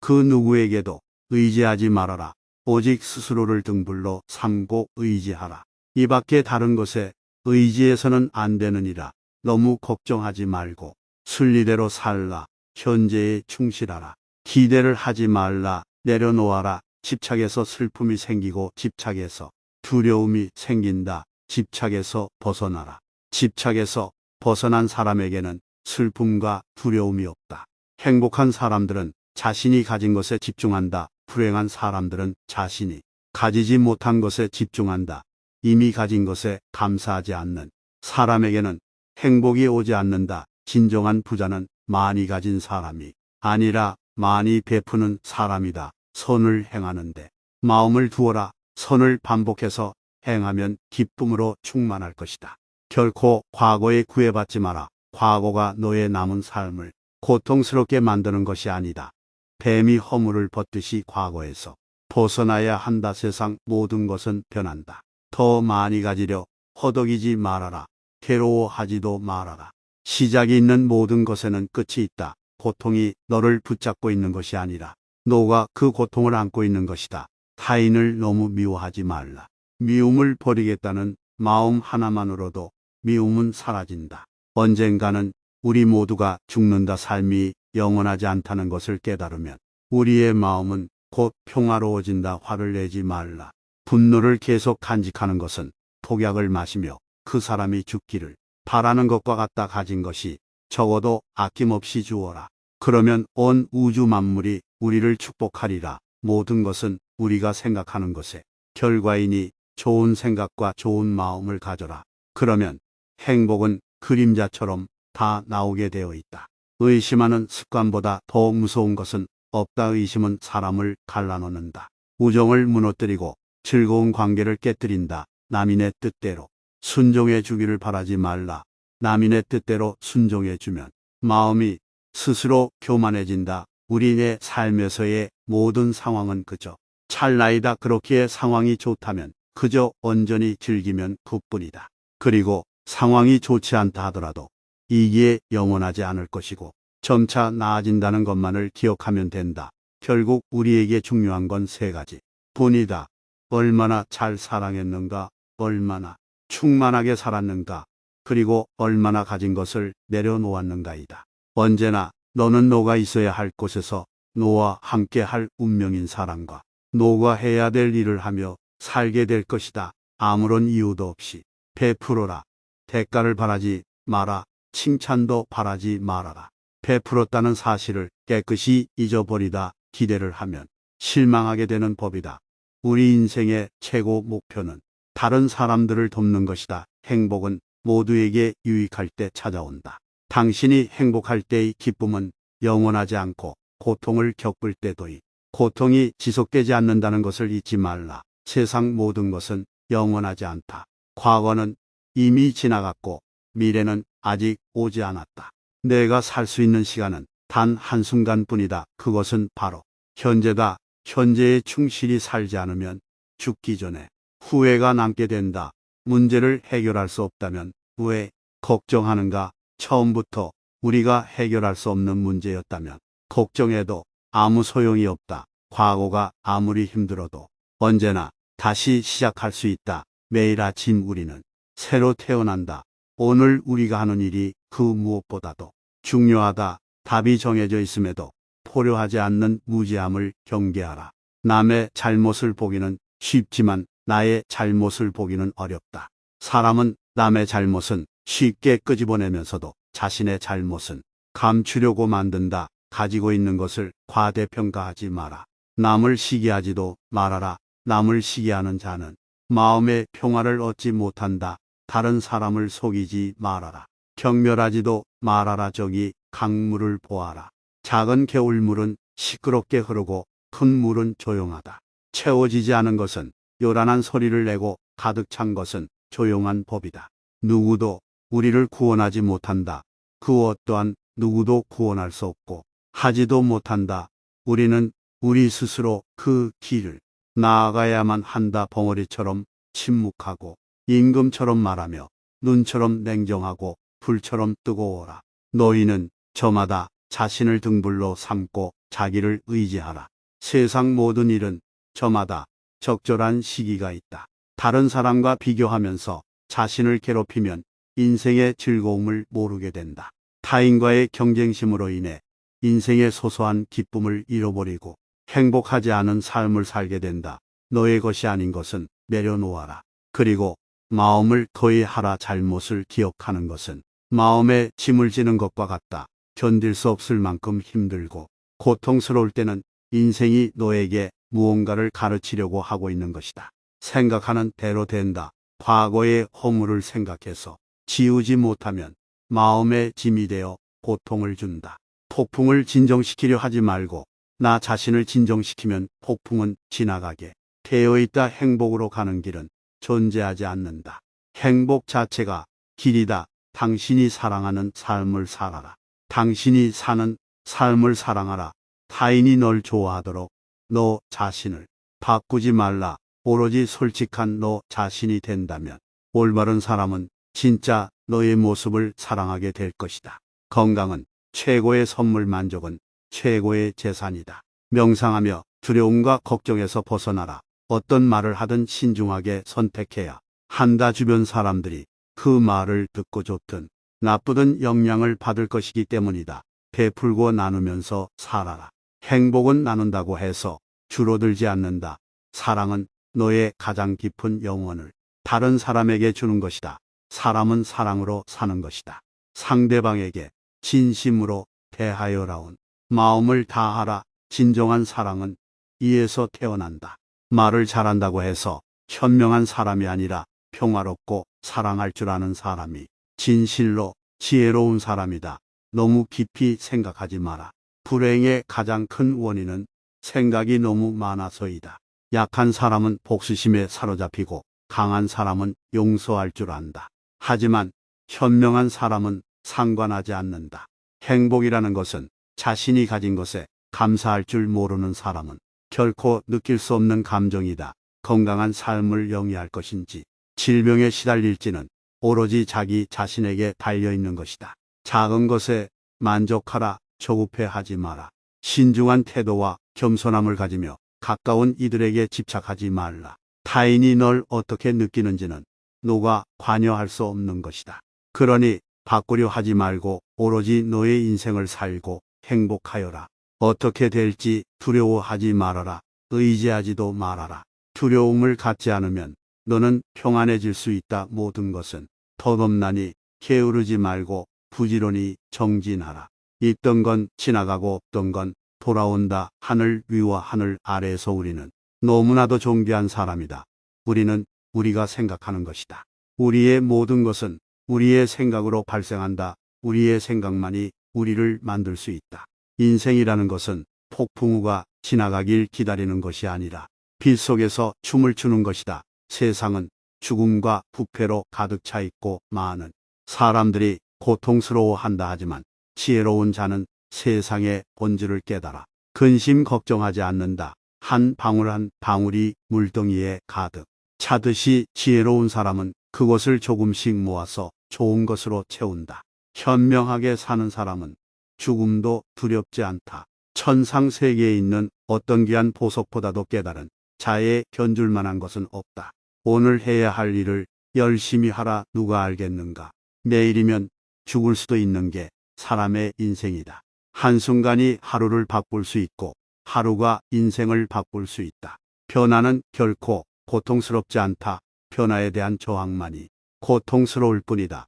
그 누구에게도 의지하지 말아라. 오직 스스로를 등불로 삼고 의지하라. 이 밖에 다른 것에 의지해서는 안 되느니라. 너무 걱정하지 말고 순리대로 살라. 현재에 충실하라. 기대를 하지 말라. 내려놓아라. 집착에서 슬픔이 생기고 집착에서 두려움이 생긴다. 집착에서 벗어나라. 집착에서 벗어난 사람에게는 슬픔과 두려움이 없다. 행복한 사람들은 자신이 가진 것에 집중한다. 불행한 사람들은 자신이 가지지 못한 것에 집중한다. 이미 가진 것에 감사하지 않는 사람에게는 행복이 오지 않는다. 진정한 부자는 많이 가진 사람이 아니라 많이 베푸는 사람이다. 선을 행하는데 마음을 두어라. 선을 반복해서 행하면 기쁨으로 충만할 것이다. 결코 과거에 구애받지 마라. 과거가 너의 남은 삶을 고통스럽게 만드는 것이 아니다. 뱀이 허물을 벗듯이 과거에서 벗어나야 한다. 세상 모든 것은 변한다. 더 많이 가지려 허덕이지 말아라. 괴로워하지도 말아라. 시작이 있는 모든 것에는 끝이 있다. 고통이 너를 붙잡고 있는 것이 아니라 너가 그 고통을 안고 있는 것이다. 타인을 너무 미워하지 말라. 미움을 버리겠다는 마음 하나만으로도 미움은 사라진다. 언젠가는 우리 모두가 죽는다. 삶이 영원하지 않다는 것을 깨달으면 우리의 마음은 곧 평화로워진다. 화를 내지 말라. 분노를 계속 간직하는 것은 독약을 마시며 그 사람이 죽기를 바라는 것과 같다. 가진 것이 적어도 아낌없이 주어라. 그러면 온 우주 만물이 우리를 축복하리라. 모든 것은 우리가 생각하는 것의 결과이니 좋은 생각과 좋은 마음을 가져라. 그러면 행복은 그림자처럼 다 나오게 되어 있다. 의심하는 습관보다 더 무서운 것은 없다. 의심은 사람을 갈라놓는다. 우정을 무너뜨리고 즐거운 관계를 깨뜨린다. 남인의 뜻대로 순종해 주기를 바라지 말라. 남인의 뜻대로 순종해 주면 마음이 스스로 교만해진다. 우리의 삶에서의 모든 상황은 그저 찰나이다. 그렇기에 상황이 좋다면 그저 온전히 즐기면 그뿐이다. 그리고 상황이 좋지 않다 하더라도 이게 영원하지 않을 것이고 점차 나아진다는 것만을 기억하면 된다. 결국 우리에게 중요한 건 세 가지 뿐이다. 얼마나 잘 사랑했는가, 얼마나 충만하게 살았는가, 그리고 얼마나 가진 것을 내려놓았는가이다. 언제나 너는 너가 있어야 할 곳에서 너와 함께 할 운명인 사람과 너가 해야 될 일을 하며 살게 될 것이다. 아무런 이유도 없이 베풀어라. 대가를 바라지 마라. 칭찬도 바라지 말아라. 베풀었다는 사실을 깨끗이 잊어버리다 기대를 하면 실망하게 되는 법이다. 우리 인생의 최고 목표는 다른 사람들을 돕는 것이다. 행복은 모두에게 유익할 때 찾아온다. 당신이 행복할 때의 기쁨은 영원하지 않고 고통을 겪을 때도 이 고통이 지속되지 않는다는 것을 잊지 말라. 세상 모든 것은 영원하지 않다. 과거는 이미 지나갔고 미래는 아직 오지 않았다. 내가 살 수 있는 시간은 단 한순간뿐이다. 그것은 바로 현재다. 현재에 충실히 살지 않으면 죽기 전에 후회가 남게 된다. 문제를 해결할 수 없다면 왜 걱정하는가? 처음부터 우리가 해결할 수 없는 문제였다면 걱정해도 아무 소용이 없다. 과거가 아무리 힘들어도 언제나 다시 시작할 수 있다. 매일 아침 우리는 새로 태어난다. 오늘 우리가 하는 일이 그 무엇보다도 중요하다. 답이 정해져 있음에도 포효하지 않는 무지함을 경계하라. 남의 잘못을 보기는 쉽지만 나의 잘못을 보기는 어렵다. 사람은 남의 잘못은 쉽게 끄집어내면서도 자신의 잘못은 감추려고 만든다. 가지고 있는 것을 과대평가하지 마라. 남을 시기하지도 말아라. 남을 시기하는 자는 마음의 평화를 얻지 못한다. 다른 사람을 속이지 말아라. 경멸하지도 말아라. 저기 강물을 보아라. 작은 개울물은 시끄럽게 흐르고 큰 물은 조용하다. 채워지지 않은 것은 요란한 소리를 내고 가득 찬 것은 조용한 법이다. 누구도 우리를 구원하지 못한다. 그 어떠한 누구도 구원할 수 없고 하지도 못한다. 우리는 우리 스스로 그 길을 나아가야만 한다. 벙어리처럼 침묵하고 임금처럼 말하며 눈처럼 냉정하고 불처럼 뜨거워라. 너희는 저마다 자신을 등불로 삼고 자기를 의지하라. 세상 모든 일은 저마다 적절한 시기가 있다. 다른 사람과 비교하면서 자신을 괴롭히면 인생의 즐거움을 모르게 된다. 타인과의 경쟁심으로 인해 인생의 소소한 기쁨을 잃어버리고 행복하지 않은 삶을 살게 된다. 너의 것이 아닌 것은 내려놓아라. 그리고 마음을 거해하라. 잘못을 기억하는 것은 마음에 짐을 지는 것과 같다. 견딜 수 없을 만큼 힘들고 고통스러울 때는 인생이 너에게 무언가를 가르치려고 하고 있는 것이다. 생각하는 대로 된다. 과거의 허물을 생각해서 지우지 못하면 마음의 짐이 되어 고통을 준다. 폭풍을 진정시키려 하지 말고 나 자신을 진정시키면 폭풍은 지나가게 되어 있다. 행복으로 가는 길은 존재하지 않는다. 행복 자체가 길이다. 당신이 사랑하는 삶을 살아라. 당신이 사는 삶을 사랑하라. 타인이 널 좋아하도록 너 자신을 바꾸지 말라. 오로지 솔직한 너 자신이 된다면 올바른 사람은 진짜 너의 모습을 사랑하게 될 것이다. 건강은 최고의 선물, 만족은 최고의 재산이다. 명상하며 두려움과 걱정에서 벗어나라. 어떤 말을 하든 신중하게 선택해야 한다. 주변 사람들이 그 말을 듣고 좋든 나쁘든 영향을 받을 것이기 때문이다. 베풀고 나누면서 살아라. 행복은 나눈다고 해서 줄어들지 않는다. 사랑은 너의 가장 깊은 영혼을 다른 사람에게 주는 것이다. 사람은 사랑으로 사는 것이다. 상대방에게 진심으로 대하여라온 마음을 다하라. 진정한 사랑은 이에서 태어난다. 말을 잘한다고 해서 현명한 사람이 아니라 평화롭고 사랑할 줄 아는 사람이 진실로 지혜로운 사람이다. 너무 깊이 생각하지 마라. 불행의 가장 큰 원인은 생각이 너무 많아서이다. 약한 사람은 복수심에 사로잡히고 강한 사람은 용서할 줄 안다. 하지만 현명한 사람은 상관하지 않는다. 행복이라는 것은 자신이 가진 것에 감사할 줄 모르는 사람은 결코 느낄 수 없는 감정이다. 건강한 삶을 영위할 것인지 질병에 시달릴지는 오로지 자기 자신에게 달려있는 것이다. 작은 것에 만족하라. 조급해하지 마라. 신중한 태도와 겸손함을 가지며 가까운 이들에게 집착하지 말라. 타인이 널 어떻게 느끼는지는 너가 관여할 수 없는 것이다. 그러니 바꾸려 하지 말고 오로지 너의 인생을 살고 행복하여라. 어떻게 될지 두려워하지 말아라. 의지하지도 말아라. 두려움을 갖지 않으면 너는 평안해질 수 있다. 모든 것은 덧없나니 게으르지 말고 부지런히 정진하라. 있던 건 지나가고 없던 건 돌아온다. 하늘 위와 하늘 아래에서 우리는 너무나도 존귀한 사람이다. 우리는 우리가 생각하는 것이다. 우리의 모든 것은 우리의 생각으로 발생한다. 우리의 생각만이 우리를 만들 수 있다. 인생이라는 것은 폭풍우가 지나가길 기다리는 것이 아니라 빛 속에서 춤을 추는 것이다. 세상은 죽음과 부패로 가득 차 있고 많은 사람들이 고통스러워한다. 하지만 지혜로운 자는 세상의 본질을 깨달아 근심 걱정하지 않는다. 한 방울 한 방울이 물덩이에 가득 차듯이 지혜로운 사람은 그것을 조금씩 모아서 좋은 것으로 채운다. 현명하게 사는 사람은 죽음도 두렵지 않다. 천상 세계에 있는 어떤 귀한 보석보다도 깨달은 자에 견줄 만한 것은 없다. 오늘 해야 할 일을 열심히 하라. 누가 알겠는가? 내일이면 죽을 수도 있는 게 사람의 인생이다. 한순간이 하루를 바꿀 수 있고 하루가 인생을 바꿀 수 있다. 변화는 결코 고통스럽지 않다. 변화에 대한 저항만이 고통스러울 뿐이다.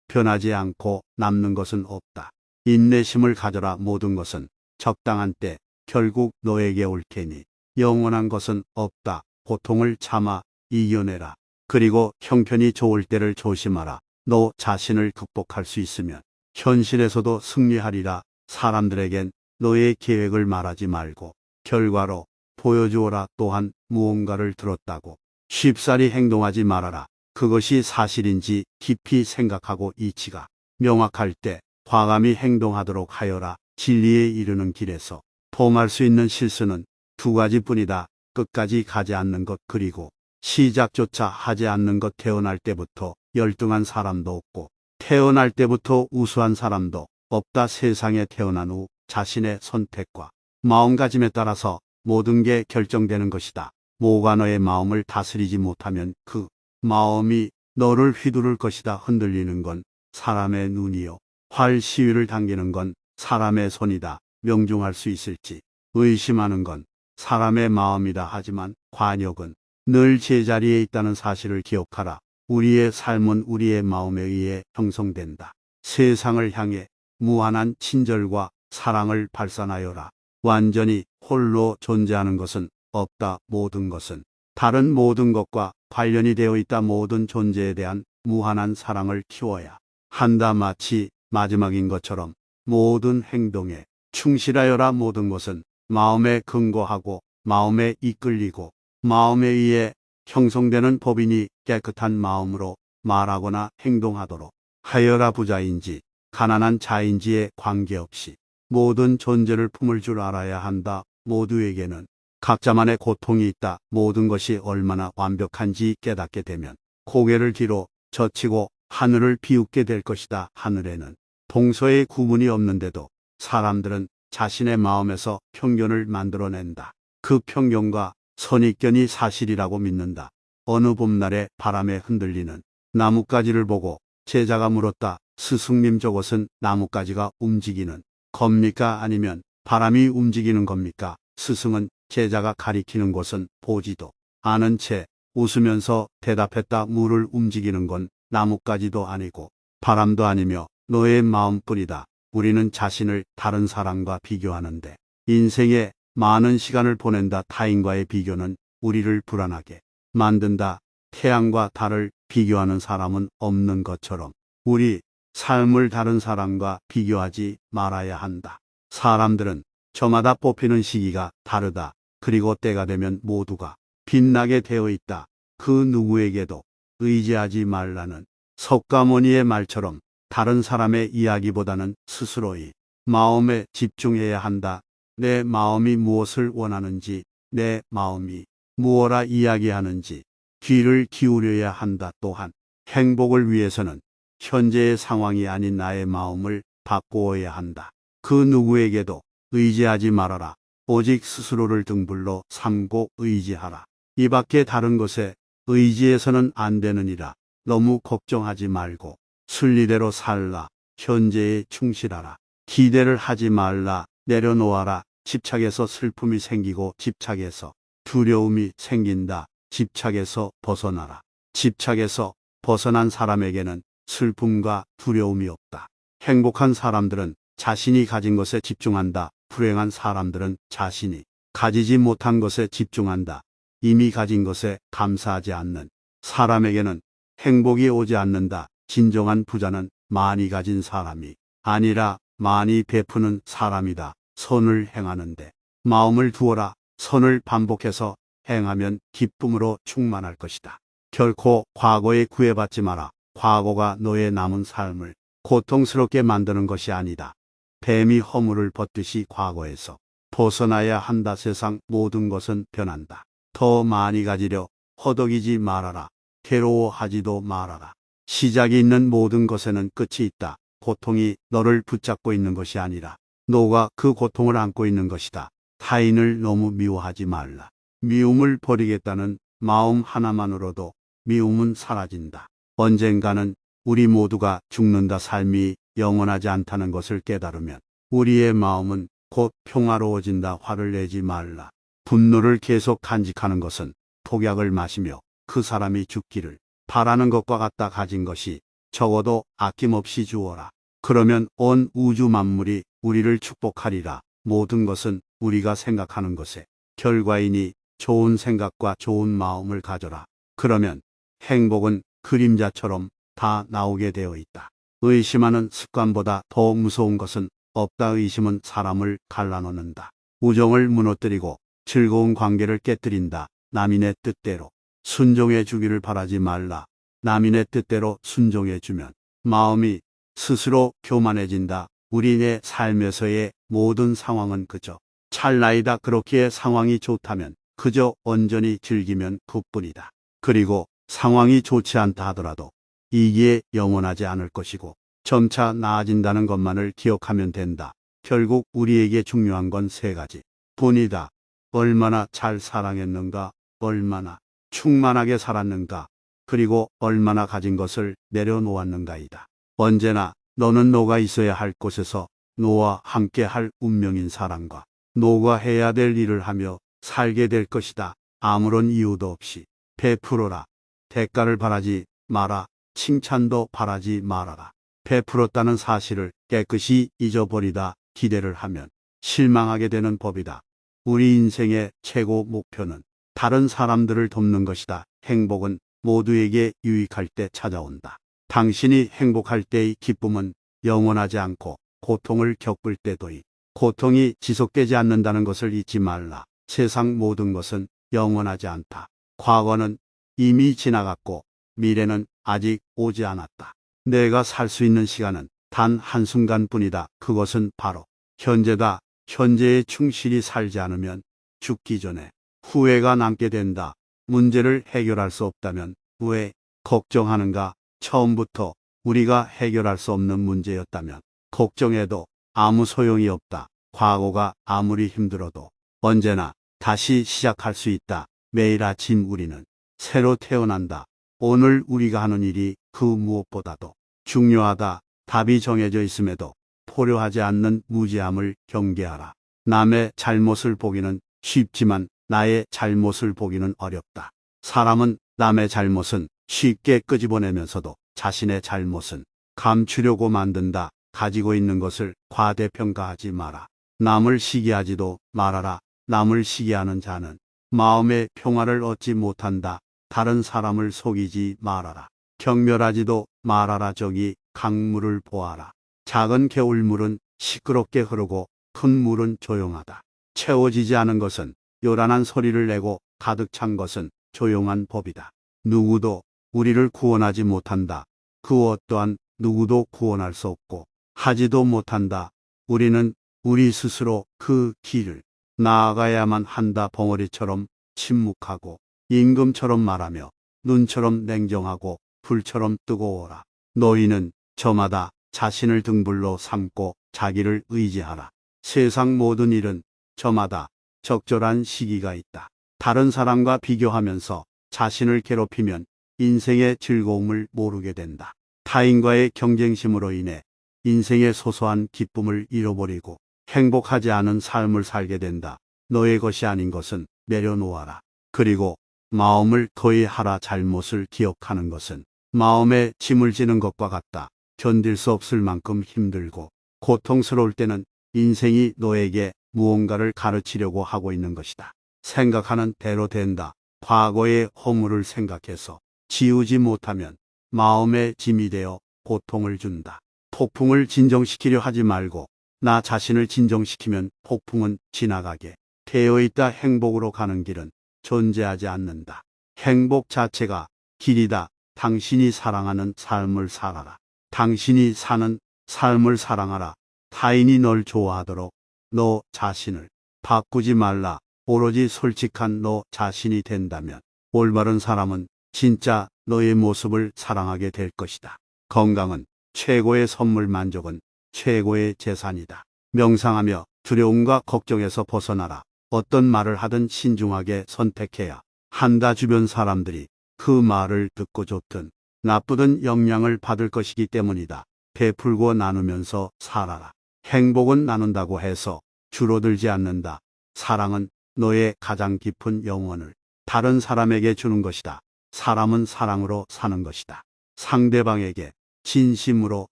변하지 않고 남는 것은 없다. 인내심을 가져라. 모든 것은 적당한 때 결국 너에게 올 테니 영원한 것은 없다. 고통을 참아 이겨내라. 그리고 형편이 좋을 때를 조심하라. 너 자신을 극복할 수 있으면 현실에서도 승리하리라. 사람들에겐 너의 계획을 말하지 말고 결과로 보여주어라. 또한 무언가를 들었다고 쉽사리 행동하지 말아라. 그것이 사실인지 깊이 생각하고 이치가 명확할 때 과감히 행동하도록 하여라. 진리에 이르는 길에서 범할 수 있는 실수는 두 가지뿐이다. 끝까지 가지 않는 것, 그리고 시작조차 하지 않는 것. 태어날 때부터 열등한 사람도 없고 태어날 때부터 우수한 사람도 없다. 세상에 태어난 후 자신의 선택과 마음가짐에 따라서 모든 게 결정되는 것이다. 모가 너의 마음을 다스리지 못하면 그 마음이 너를 휘두를 것이다. 흔들리는 건 사람의 눈이요. 활 시위를 당기는 건 사람의 손이다. 명중할 수 있을지 의심하는 건 사람의 마음이다. 하지만 관역은 늘 제자리에 있다는 사실을 기억하라. 우리의 삶은 우리의 마음에 의해 형성된다. 세상을 향해 무한한 친절과 사랑을 발산하여라. 완전히 홀로 존재하는 것은 없다. 모든 것은 다른 모든 것과 관련이 되어 있다. 모든 존재에 대한 무한한 사랑을 키워야 한다. 마치 마지막인 것처럼 모든 행동에 충실하여라. 모든 것은 마음에 근거하고 마음에 이끌리고 마음에 의해 형성되는 법이니 깨끗한 마음으로 말하거나 행동하도록 하여라. 부자인지 가난한 자인지에 관계없이 모든 존재를 품을 줄 알아야 한다. 모두에게는 각자만의 고통이 있다. 모든 것이 얼마나 완벽한지 깨닫게 되면 고개를 뒤로 젖히고 하늘을 비웃게 될 것이다. 하늘에는 동서의 구분이 없는데도 사람들은 자신의 마음에서 편견을 만들어낸다. 그 편견과 선입견이 사실이라고 믿는다. 어느 봄날에 바람에 흔들리는 나뭇가지를 보고 제자가 물었다. 스승님, 저것은 나뭇가지가 움직이는 겁니까? 아니면 바람이 움직이는 겁니까? 스승은 제자가 가리키는 곳은 보지도 않은 채 웃으면서 대답했다. 물을 움직이는 건 나뭇가지도 아니고 바람도 아니며 너의 마음뿐이다. 우리는 자신을 다른 사람과 비교하는데 인생에 많은 시간을 보낸다. 타인과의 비교는 우리를 불안하게 만든다. 태양과 달을 비교하는 사람은 없는 것처럼 우리 삶을 다른 사람과 비교하지 말아야 한다. 사람들은 저마다 뽑히는 시기가 다르다. 그리고 때가 되면 모두가 빛나게 되어 있다. 그 누구에게도 의지하지 말라는 석가모니의 말처럼 다른 사람의 이야기보다는 스스로의 마음에 집중해야 한다. 내 마음이 무엇을 원하는지, 내 마음이 무엇라 이야기하는지 귀를 기울여야 한다. 또한 행복을 위해서는 현재의 상황이 아닌 나의 마음을 바꾸어야 한다. 그 누구에게도 의지하지 말아라. 오직 스스로를 등불로 삼고 의지하라. 이 밖에 다른 것에 의지해서는 안 되느니라. 너무 걱정하지 말고 순리대로 살라. 현재에 충실하라. 기대를 하지 말라. 내려놓아라. 집착에서 슬픔이 생기고 집착에서 두려움이 생긴다. 집착에서 벗어나라. 집착에서 벗어난 사람에게는 슬픔과 두려움이 없다. 행복한 사람들은 자신이 가진 것에 집중한다. 불행한 사람들은 자신이 가지지 못한 것에 집중한다. 이미 가진 것에 감사하지 않는 사람에게는 행복이 오지 않는다. 진정한 부자는 많이 가진 사람이 아니라 많이 베푸는 사람이다. 선을 행하는데 마음을 두어라. 선을 반복해서 행하면 기쁨으로 충만할 것이다. 결코 과거에 구애받지 마라. 과거가 너의 남은 삶을 고통스럽게 만드는 것이 아니다. 뱀이 허물을 벗듯이 과거에서 벗어나야 한다. 세상 모든 것은 변한다. 더 많이 가지려 허덕이지 말아라. 괴로워하지도 말아라. 시작이 있는 모든 것에는 끝이 있다. 고통이 너를 붙잡고 있는 것이 아니라 너가 그 고통을 안고 있는 것이다. 타인을 너무 미워하지 말라. 미움을 버리겠다는 마음 하나만으로도 미움은 사라진다. 언젠가는 우리 모두가 죽는다. 삶이 영원하지 않다는 것을 깨달으면 우리의 마음은 곧 평화로워진다. 화를 내지 말라. 분노를 계속 간직하는 것은 독약을 마시며 그 사람이 죽기를 바라는 것과 같다. 가진 것이 적어도 아낌없이 주어라. 그러면 온 우주 만물이 우리를 축복하리라. 모든 것은 우리가 생각하는 것의 결과이니 좋은 생각과 좋은 마음을 가져라. 그러면 행복은 그림자처럼 다 나오게 되어 있다. 의심하는 습관보다 더 무서운 것은 없다. 의심은 사람을 갈라놓는다. 우정을 무너뜨리고 즐거운 관계를 깨뜨린다. 남인의 뜻대로 순종해 주기를 바라지 말라. 남인의 뜻대로 순종해 주면 마음이 스스로 교만해진다. 우리의 삶에서의 모든 상황은 그저 찰나이다. 그렇기에 상황이 좋다면 그저 온전히 즐기면 그뿐이다. 그리고 상황이 좋지 않다 하더라도 이게 영원하지 않을 것이고 점차 나아진다는 것만을 기억하면 된다. 결국 우리에게 중요한 건 세 가지. 뿐이다. 얼마나 잘 사랑했는가, 얼마나 충만하게 살았는가, 그리고 얼마나 가진 것을 내려놓았는가이다. 언제나 너는 너가 있어야 할 곳에서 너와 함께 할 운명인 사람과 너가 해야 될 일을 하며 살게 될 것이다. 아무런 이유도 없이 베풀어라. 대가를 바라지 마라. 칭찬도 바라지 말아라. 베풀었다는 사실을 깨끗이 잊어버리다 기대를 하면 실망하게 되는 법이다. 우리 인생의 최고 목표는 다른 사람들을 돕는 것이다. 행복은 모두에게 유익할 때 찾아온다. 당신이 행복할 때의 기쁨은 영원하지 않고 고통을 겪을 때도이 고통이 지속되지 않는다는 것을 잊지 말라. 세상 모든 것은 영원하지 않다. 과거는 이미 지나갔고 미래는 아직 오지 않았다. 내가 살 수 있는 시간은 단 한순간뿐이다. 그것은 바로 현재다. 현재에 충실히 살지 않으면 죽기 전에 후회가 남게 된다. 문제를 해결할 수 없다면 왜 걱정하는가? 처음부터 우리가 해결할 수 없는 문제였다면 걱정해도 아무 소용이 없다. 과거가 아무리 힘들어도 언제나 다시 시작할 수 있다. 매일 아침 우리는 새로 태어난다. 오늘 우리가 하는 일이 그 무엇보다도 중요하다. 답이 정해져 있음에도 포효하지 않는 무지함을 경계하라. 남의 잘못을 보기는 쉽지만 나의 잘못을 보기는 어렵다. 사람은 남의 잘못은 쉽게 끄집어내면서도 자신의 잘못은 감추려고 만든다. 가지고 있는 것을 과대평가하지 마라. 남을 시기하지도 말아라. 남을 시기하는 자는 마음의 평화를 얻지 못한다. 다른 사람을 속이지 말아라. 경멸하지도 말아라. 저기 강물을 보아라. 작은 개울물은 시끄럽게 흐르고 큰 물은 조용하다. 채워지지 않은 것은 요란한 소리를 내고 가득 찬 것은 조용한 법이다. 누구도 우리를 구원하지 못한다. 그 어떠한 누구도 구원할 수 없고 하지도 못한다. 우리는 우리 스스로 그 길을 나아가야만 한다. 벙어리처럼 침묵하고 임금처럼 말하며 눈처럼 냉정하고 불처럼 뜨거워라. 너희는 저마다 자신을 등불로 삼고 자기를 의지하라. 세상 모든 일은 저마다 적절한 시기가 있다. 다른 사람과 비교하면서 자신을 괴롭히면 인생의 즐거움을 모르게 된다. 타인과의 경쟁심으로 인해 인생의 소소한 기쁨을 잃어버리고 행복하지 않은 삶을 살게 된다. 너의 것이 아닌 것은 내려놓아라. 그리고 마음을 거의하라. 잘못을 기억하는 것은 마음에 짐을 지는 것과 같다. 견딜 수 없을 만큼 힘들고 고통스러울 때는 인생이 너에게 무언가를 가르치려고 하고 있는 것이다. 생각하는 대로 된다. 과거의 허물을 생각해서 지우지 못하면 마음의 짐이 되어 고통을 준다. 폭풍을 진정시키려 하지 말고 나 자신을 진정시키면 폭풍은 지나가게 되어 있다. 행복으로 가는 길은 존재하지 않는다. 행복 자체가 길이다. 당신이 사랑하는 삶을 살아라. 당신이 사는 삶을 사랑하라. 타인이 널 좋아하도록 너 자신을 바꾸지 말라. 오로지 솔직한 너 자신이 된다면 올바른 사람은 진짜 너의 모습을 사랑하게 될 것이다. 건강은 최고의 선물, 만족은 최고의 재산이다. 명상하며 두려움과 걱정에서 벗어나라. 어떤 말을 하든 신중하게 선택해야 한다. 주변 사람들이 그 말을 듣고 좋든 나쁘든 영향을 받을 것이기 때문이다. 베풀고 나누면서 살아라. 행복은 나눈다고 해서 줄어들지 않는다. 사랑은 너의 가장 깊은 영혼을 다른 사람에게 주는 것이다. 사람은 사랑으로 사는 것이다. 상대방에게 진심으로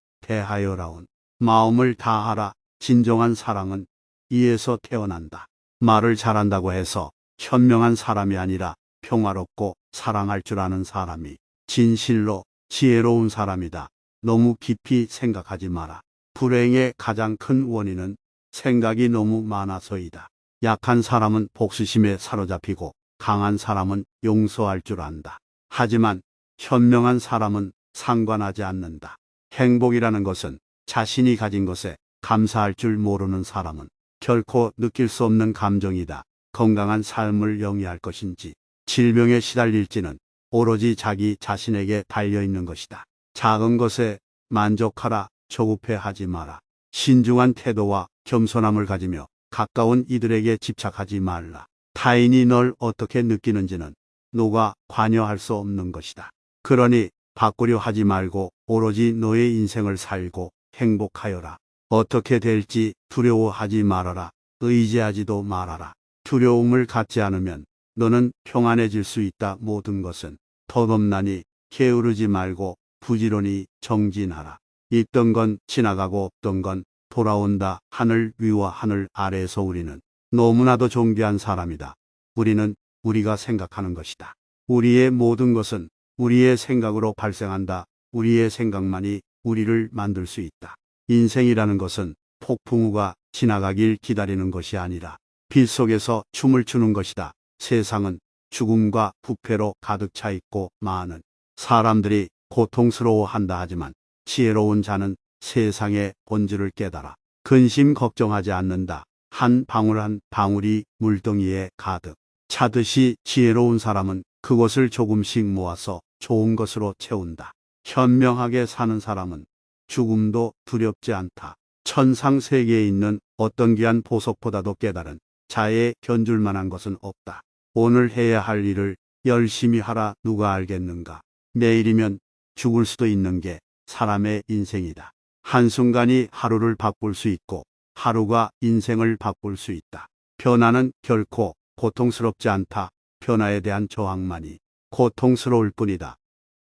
대하여라온 마음을 다하라. 진정한 사랑은 이에서 태어난다. 말을 잘한다고 해서 현명한 사람이 아니라 평화롭고 사랑할 줄 아는 사람이 진실로 지혜로운 사람이다. 너무 깊이 생각하지 마라. 불행의 가장 큰 원인은 생각이 너무 많아서이다. 약한 사람은 복수심에 사로잡히고 강한 사람은 용서할 줄 안다. 하지만 현명한 사람은 상관하지 않는다. 행복이라는 것은 자신이 가진 것에 감사할 줄 모르는 사람은 결코 느낄 수 없는 감정이다. 건강한 삶을 영위할 것인지 질병에 시달릴지는 오로지 자기 자신에게 달려있는 것이다. 작은 것에 만족하라. 조급해하지 마라. 신중한 태도와 겸손함을 가지며 가까운 이들에게 집착하지 말라. 타인이 널 어떻게 느끼는지는 누가 관여할 수 없는 것이다. 그러니 바꾸려 하지 말고 오로지 너의 인생을 살고 행복하여라. 어떻게 될지 두려워하지 말아라. 의지하지도 말아라. 두려움을 갖지 않으면 너는 평안해질 수 있다. 모든 것은 덧없나니 게으르지 말고 부지런히 정진하라. 있던 건 지나가고 없던 건 돌아온다. 하늘 위와 하늘 아래에서 우리는 너무나도 존귀한 사람이다. 우리는 우리가 생각하는 것이다. 우리의 모든 것은 우리의 생각으로 발생한다. 우리의 생각만이 우리를 만들 수 있다. 인생이라는 것은 폭풍우가 지나가길 기다리는 것이 아니라 빛 속에서 춤을 추는 것이다. 세상은 죽음과 부패로 가득 차 있고 많은 사람들이 고통스러워한다 하지만 지혜로운 자는 세상의 본질을 깨달아 근심 걱정하지 않는다. 한 방울 한 방울이 물덩이에 가득 차듯이 지혜로운 사람은 그것을 조금씩 모아서 좋은 것으로 채운다. 현명하게 사는 사람은 죽음도 두렵지 않다. 천상 세계에 있는 어떤 귀한 보석보다도 깨달은 자에 견줄 만한 것은 없다. 오늘 해야 할 일을 열심히 하라. 누가 알겠는가? 내일이면 죽을 수도 있는 게 사람의 인생이다. 한순간이 하루를 바꿀 수 있고 하루가 인생을 바꿀 수 있다. 변화는 결코 고통스럽지 않다. 변화에 대한 저항만이 고통스러울 뿐이다.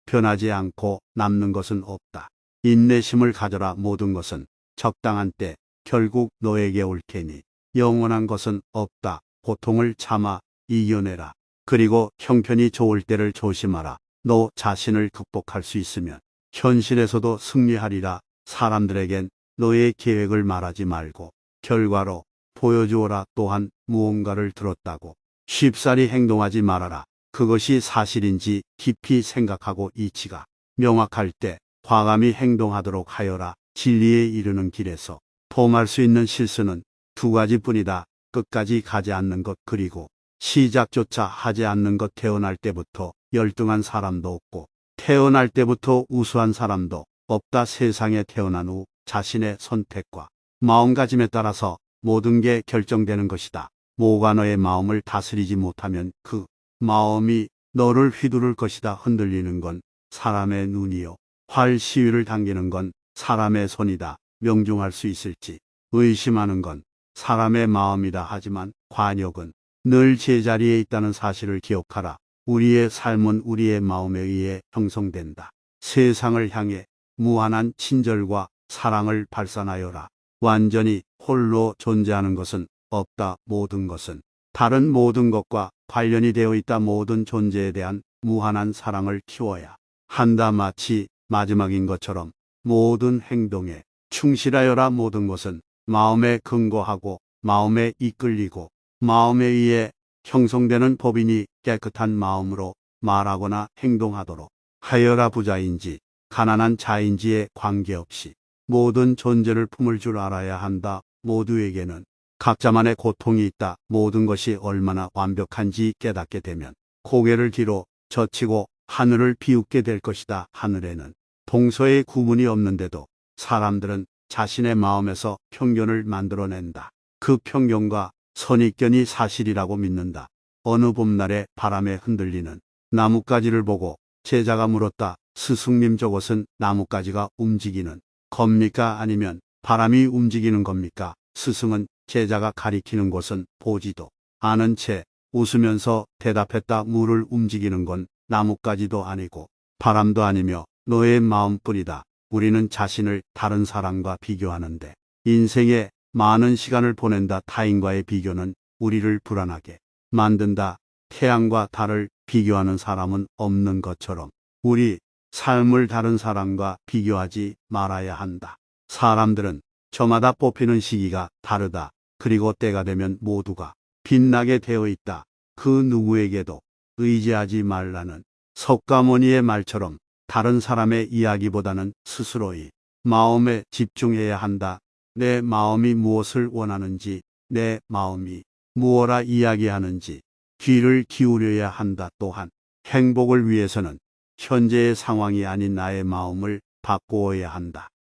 변하지 않고 남는 것은 없다. 인내심을 가져라. 모든 것은 적당한 때 결국 너에게 올 테니 영원한 것은 없다. 고통을 참아 이겨내라. 그리고 형편이 좋을 때를 조심하라. 너 자신을 극복할 수 있으면 현실에서도 승리하리라. 사람들에겐 너의 계획을 말하지 말고 결과로 보여주어라. 또한 무언가를 들었다고 쉽사리 행동하지 말아라. 그것이 사실인지 깊이 생각하고 이치가 명확할 때 과감히 행동하도록 하여라. 진리에 이르는 길에서 범할 수 있는 실수는 두 가지뿐이다. 끝까지 가지 않는 것 그리고 시작조차 하지 않는 것. 태어날 때부터 열등한 사람도 없고 태어날 때부터 우수한 사람도 없다. 세상에 태어난 후 자신의 선택과 마음가짐에 따라서 모든 게 결정되는 것이다. 뭐가 너의 마음을 다스리지 못하면 그 마음이 너를 휘두를 것이다. 흔들리는 건 사람의 눈이요. 활 시위를 당기는 건 사람의 손이다. 명중할 수 있을지 의심하는 건 사람의 마음이다. 하지만 관역은 늘 제자리에 있다는 사실을 기억하라. 우리의 삶은 우리의 마음에 의해 형성된다. 세상을 향해 무한한 친절과 사랑을 발산하여라. 완전히 홀로 존재하는 것은 없다. 모든 것은 다른 모든 것과 관련이 되어 있다. 모든 존재에 대한 무한한 사랑을 키워야 한다. 마치 마지막인 것처럼 모든 행동에 충실하여라. 모든 것은 마음에 근거하고 마음에 이끌리고 마음에 의해 형성되는 법이니 깨끗한 마음으로 말하거나 행동하도록 하여라. 부자인지 가난한 자인지에 관계없이 모든 존재를 품을 줄 알아야 한다. 모두에게는 각자만의 고통이 있다. 모든 것이 얼마나 완벽한지 깨닫게 되면 고개를 뒤로 젖히고 하늘을 비웃게 될 것이다. 하늘에는 동서의 구분이 없는데도 사람들은 자신의 마음에서 편견을 만들어낸다. 그 편견과 선입견이 사실이라고 믿는다. 어느 봄날에 바람에 흔들리는 나뭇가지를 보고 제자가 물었다. 스승님, 저것은 나뭇가지가 움직이는 겁니까? 아니면 바람이 움직이는 겁니까? 스승은 제자가 가리키는 곳은 보지도 않은 채 웃으면서 대답했다. 물을 움직이는 건 나뭇가지도 아니고 바람도 아니며 너의 마음뿐이다. 우리는 자신을 다른 사람과 비교하는데 인생에 많은 시간을 보낸다. 타인과의 비교는 우리를 불안하게 만든다. 태양과 달을 비교하는 사람은 없는 것처럼 우리 삶을 다른 사람과 비교하지 말아야 한다. 사람들은 저마다 뽑히는 시기가 다르다. 그리고 때가 되면 모두가 빛나게 되어 있다. 그 누구에게도 의지하지 말라는 석가모니의 말처럼 다른 사람의 이야기보다는 스스로의 마음에 집중해야 한다. 내 마음이 무엇을 원하는지, 내 마음이 무엇라 이야기하는지 귀를 기울여야 한다. 또한 행복을 위해서는 현재의 상황이 아닌 나의 마음을 바꾸어야 한다.